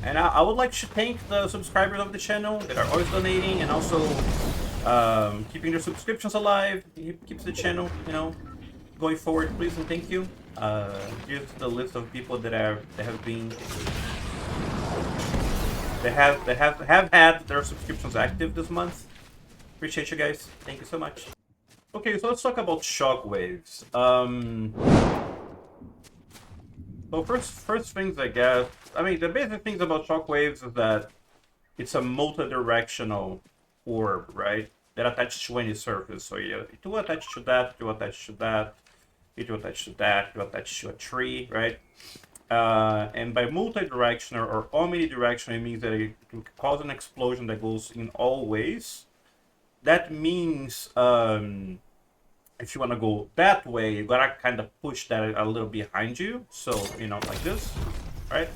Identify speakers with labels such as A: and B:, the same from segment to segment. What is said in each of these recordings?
A: And I would like to thank the subscribers of the channel that are always donating and also keeping their subscriptions alive. It keeps the channel, you know, going forward. Please and thank you. Here's the list of people that have had their subscriptions active this month. Appreciate you guys. Thank you so much. Okay, so let's talk about shockwaves. So first things, I guess. I mean, the basic things about shockwaves is that it's a multi-directional orb, right? That attaches to any surface. So you attach to that, you attach to that, you attach to that, you attach to a tree, right? And by multi-directional or omnidirectional, it means that it can cause an explosion that goes in all ways. That means if you want to go that way, you gotta kind of push that a little behind you. So, you know, like this, right?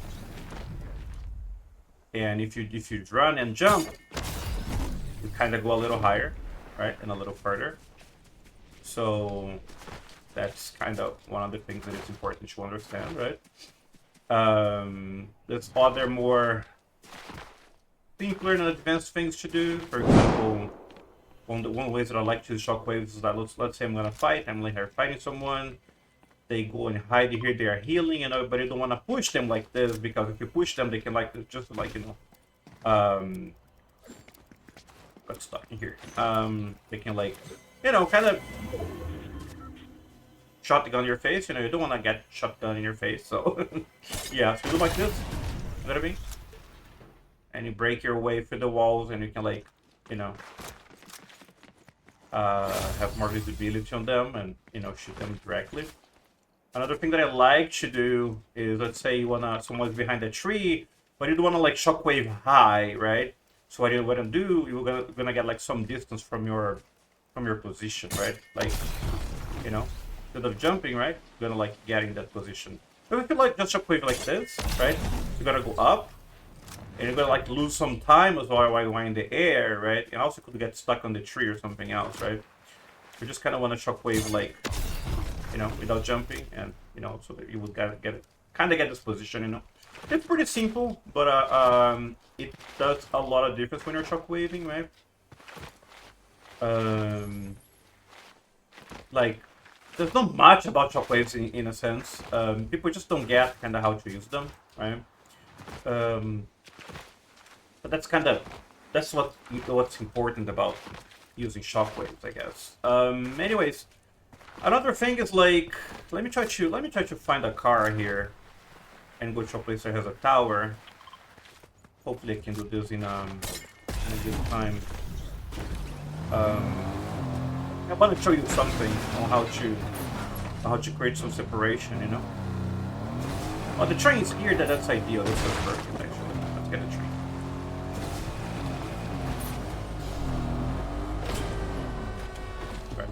A: And if you run and jump, you kind of go a little higher, right? And a little further. So that's kind of one of the things that it's important to understand, right? There's other more simpler and advanced things to do. For example, one of the ways that I like to use shockwaves is that let's say I'm gonna fight, I'm like fighting someone, they go and hide here, they are healing, and but you don't want to push them like this, because if you push them, they can like just like, you know, let's stop in here. They can like, you know, kind of shotgun your face. You know, you don't want to get shotgun in your face, so yeah, so do like this. You know what I mean? And you break your way through the walls, and you can like, you know, have more visibility on them, and you know, shoot them directly. Another thing that I like to do is, let's say you wanna someone's behind a tree, but you don't wanna like shockwave high, right? So what you're gonna do, you're gonna get like some distance from your position, right? Like, you know, instead of jumping, right, you're gonna like get in that position. So if you like just shockwave like this, right, you're gonna go up, and you're gonna like lose some time as well while you're in the air, right? And also could get stuck on the tree or something else, right? You just kind of want to shockwave like, you know, without jumping, and you know, so that you would kind of get this position, you know. It's pretty simple, but it does a lot of difference when you're shockwaving, right? Like, there's not much about shockwaves in a sense. People just don't get kind of how to use them, right? But that's what's important about using shockwaves, I guess. Anyways, another thing is like, let me try to find a car here and go to a place that has a tower. Hopefully I can do this in a good time. I want to show you something on how to create some separation, you know. Oh, the train's here. That's ideal. This is perfect, actually. Let's get a train. Right.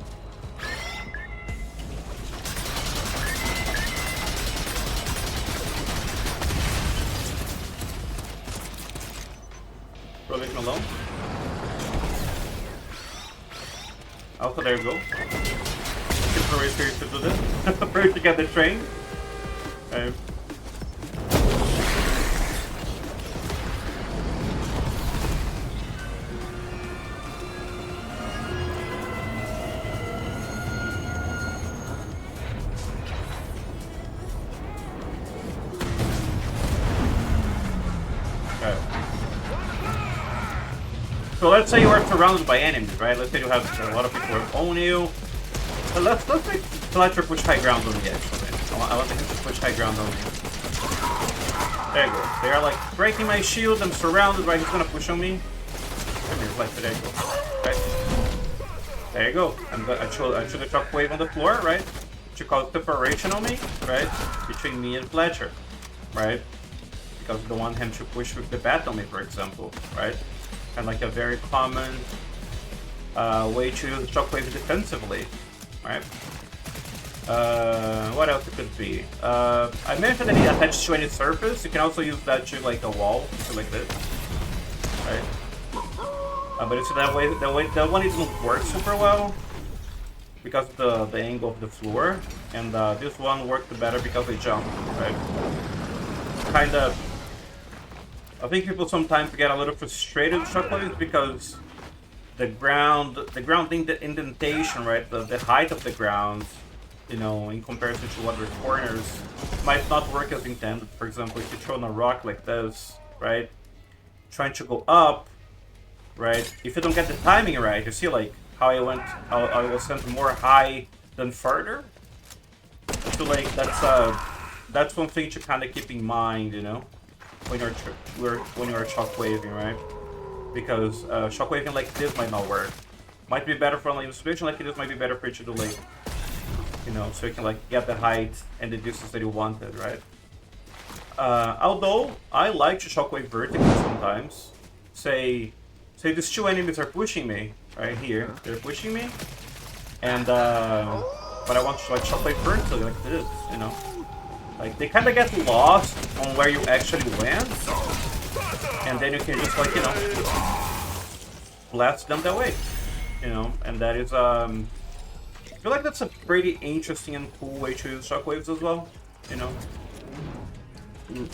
A: Bro, leave him alone. Also, there you go. Super race here to do this. First, you get the train. So let's say you are surrounded by enemies, right? Let's say you have a lot of people on you. But let's make Fletcher push high ground on me, actually. I want him to push high ground on me. There you go. They are like breaking my shield. I'm surrounded, right? He's gonna push on me. Come here, Fletcher. There you go. Right? There you go. I should a shockwave on the floor, right? To cause separation on me, right? Between me and Fletcher, right? Because you don't want him to push with the bat on me, for example, right? And like a very common way to use shockwave defensively, right? What else it could be? I mentioned that it attaches to any surface. You can also use that to like a wall, like this, right? But it's that one it doesn't work super well because of the angle of the floor, and this one worked better because they jump, right? I think people sometimes get a little frustrated with shockwaves because the ground indentation, right? The height of the ground, you know, in comparison to other corners, might not work as intended. For example, if you throw on a rock like this, right? Trying to go up, right? If you don't get the timing right, you see like how I was sent more high than further. So like that's one thing to kind of keep in mind, you know, when you're shockwaving, right? Because shockwaving like this might not work. Might be better for an illustration like this. Might be better for you to do like, you know, so you can like get the height and the distance that you wanted, right? Although I like to shockwave vertically sometimes. Say these two enemies are pushing me right here. They're pushing me, and but I want to like shockwave vertically like this, you know. Like they kind of get lost on where you actually went, and then you can just like, you know, blast them that way, you know. And that is I feel like that's a pretty interesting and cool way to use shockwaves as well, you know.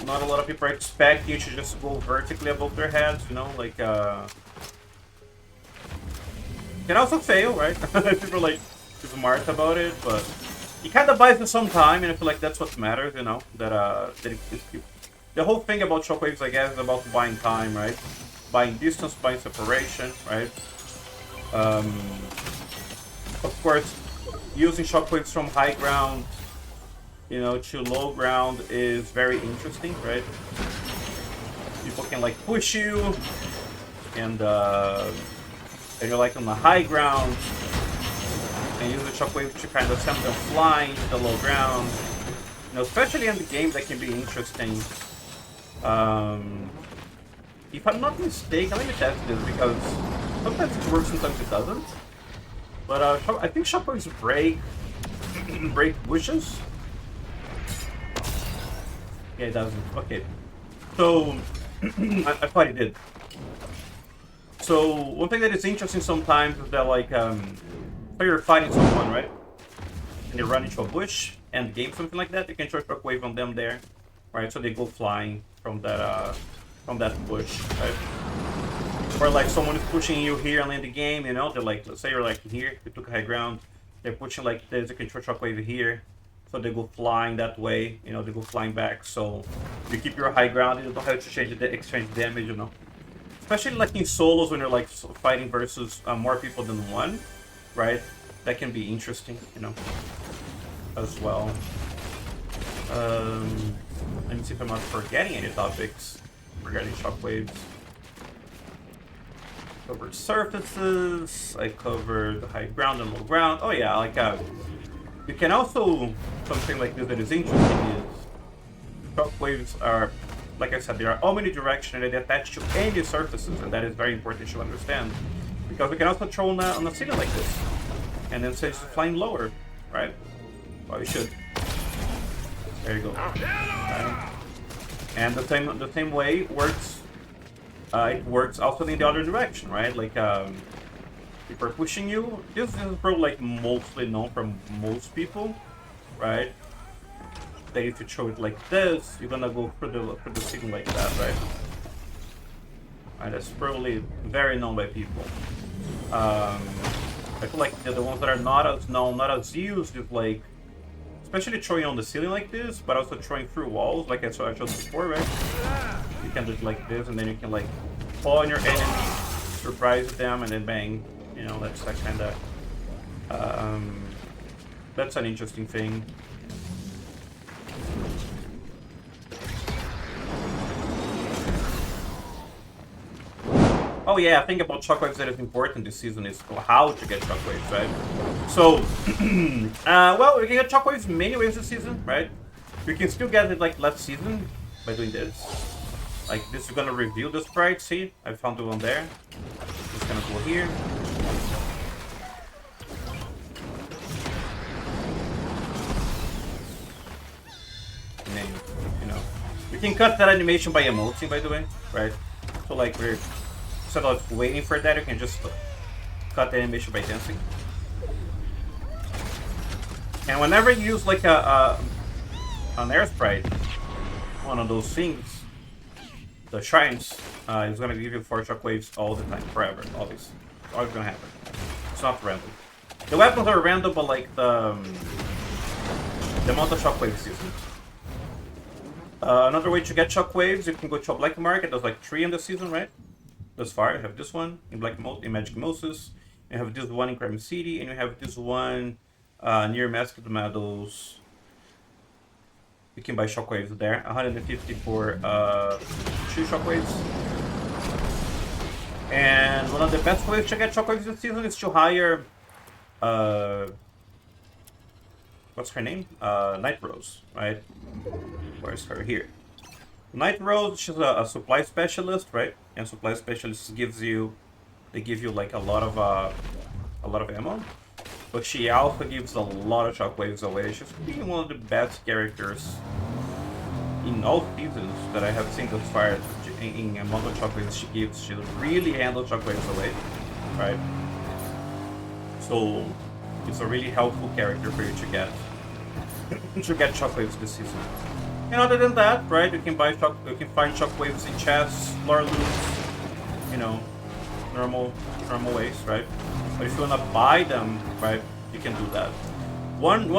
A: Not a lot of people expect you to just go vertically above their heads, you know, like can also fail, right? People are like smart about it, but it kind of buys you some time, and I feel like that's what matters, you know. The whole thing about shockwaves, I guess, is about buying time, right? Buying distance, buying separation, right? Of course, using shockwaves from high ground, you know, to low ground is very interesting, right? People can like push you, and you're like on the high ground, and use the shockwave to kind of send them flying to the low ground. You know, especially in the game, that can be interesting. If I'm not mistaken, let me test this because sometimes it works, sometimes it doesn't. But I think shockwaves break bushes. Yeah, it doesn't. Okay. So, I thought it did. So, one thing that is interesting sometimes is that, like, say you're fighting someone, right? And they run into a bush, and game, something like that, you can throw a shockwave on them there, right? So they go flying from that bush, right? Or, like, someone is pushing you here and in the game, you know? They're like, let's say you're, like, here, you took high ground, they're pushing like this, you can throw a shockwave here. So they go flying that way, you know, they go flying back. So you keep your high ground, you don't have to change the exchange damage, you know. Especially like in solos when you're like fighting versus more people than one, right? That can be interesting, you know, as well. Let me see if I'm not forgetting any topics regarding shockwaves. Covered surfaces, I covered high ground and low ground. Oh yeah, like you can also, something like this that is interesting is shockwaves are, like I said, they are omnidirectional and they attach to any surfaces, and that is very important to understand. Because we can also throw on a ceiling like this, and then say it's flying lower, right? Well, you should. There you go. Right. And the same way works. It works also in the other direction, right? Like if we're pushing you, this is probably like mostly known from most people, right? That if you throw it like this, you're gonna go for the ceiling like that, right? Right, that's probably very known by people. I feel like the ones that are not as known, not as used, is like, especially throwing on the ceiling like this, but also throwing through walls, like I showed before, right? You can do it like this, and then you can like fall on your enemy, surprise them, and then bang. You know, that's that kind of. That's an interesting thing. Oh yeah, I think about shockwaves that is important this season is how to get shockwaves, right? So, well, we can get shockwaves many ways this season, right? We can still get it like last season by doing this. Like this is gonna reveal the sprite. See, I found the one there. Just gonna go here. And then, you know, we can cut that animation by emoting, by the way, right? So like we're instead of waiting for that, you can just cut the animation by dancing. And whenever you use like an air sprite, one of those things, the shrines is gonna give you 4 shockwaves all the time, forever, always. It's always gonna happen. It's not random. The weapons are random, but like the amount of shockwaves isn't. Another way to get shockwaves, you can go to a black market. There's like 3 in the season, right? Thus far, you have this one in Magic Moses, you have this one in Crime City, and you have this one near Masked Meadows. You can buy shockwaves there. 150 for 2 shockwaves. And one of the best ways to get shockwaves this season is to hire what's her name? Night Rose, right? Where's her? Here. Night Rose, she's a supply specialist, right? And supply specialists give you like a lot of ammo, but she also gives a lot of shockwaves away. She's being one of the best characters in all seasons that I have seen thus far. In amount of shockwaves she gives, she really handles shockwaves away, right? So it's a really helpful character for you to get shockwaves this season. And other than that, right, you can find shockwaves in chests, floor loops, you know, normal ways, right? But if you wanna buy them, right, you can do that. One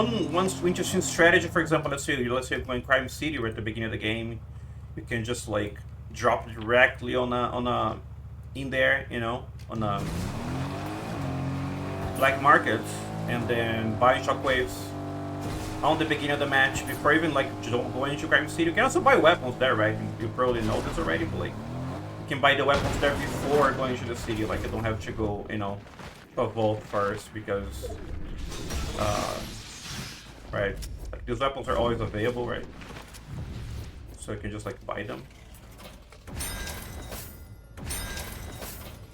A: interesting strategy, for example, let's say you're going Crime City right at the beginning of the game, you can just like drop directly in there, you know, on a black market, and then buy shockwaves on the beginning of the match before even like going into Crime City. You can also buy weapons there, right? You probably know this already, but like you can buy the weapons there before going to the city. Like you don't have to go, you know, to a vault first because, right? Like, these weapons are always available, right? So you can just like buy them.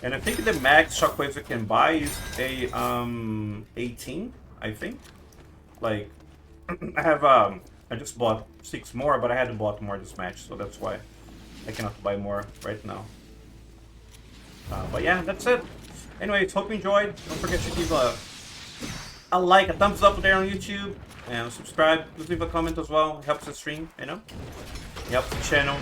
A: And I think the max shockwaves you can buy is a 18, I think. Like I have I just bought 6 more, but I hadn't bought more this match, so that's why I cannot buy more right now. But yeah, that's it. Anyways, hope you enjoyed. Don't forget to give a like, a thumbs up there on YouTube, and subscribe. Leave a comment as well. It helps the stream, you know. It helps the channel.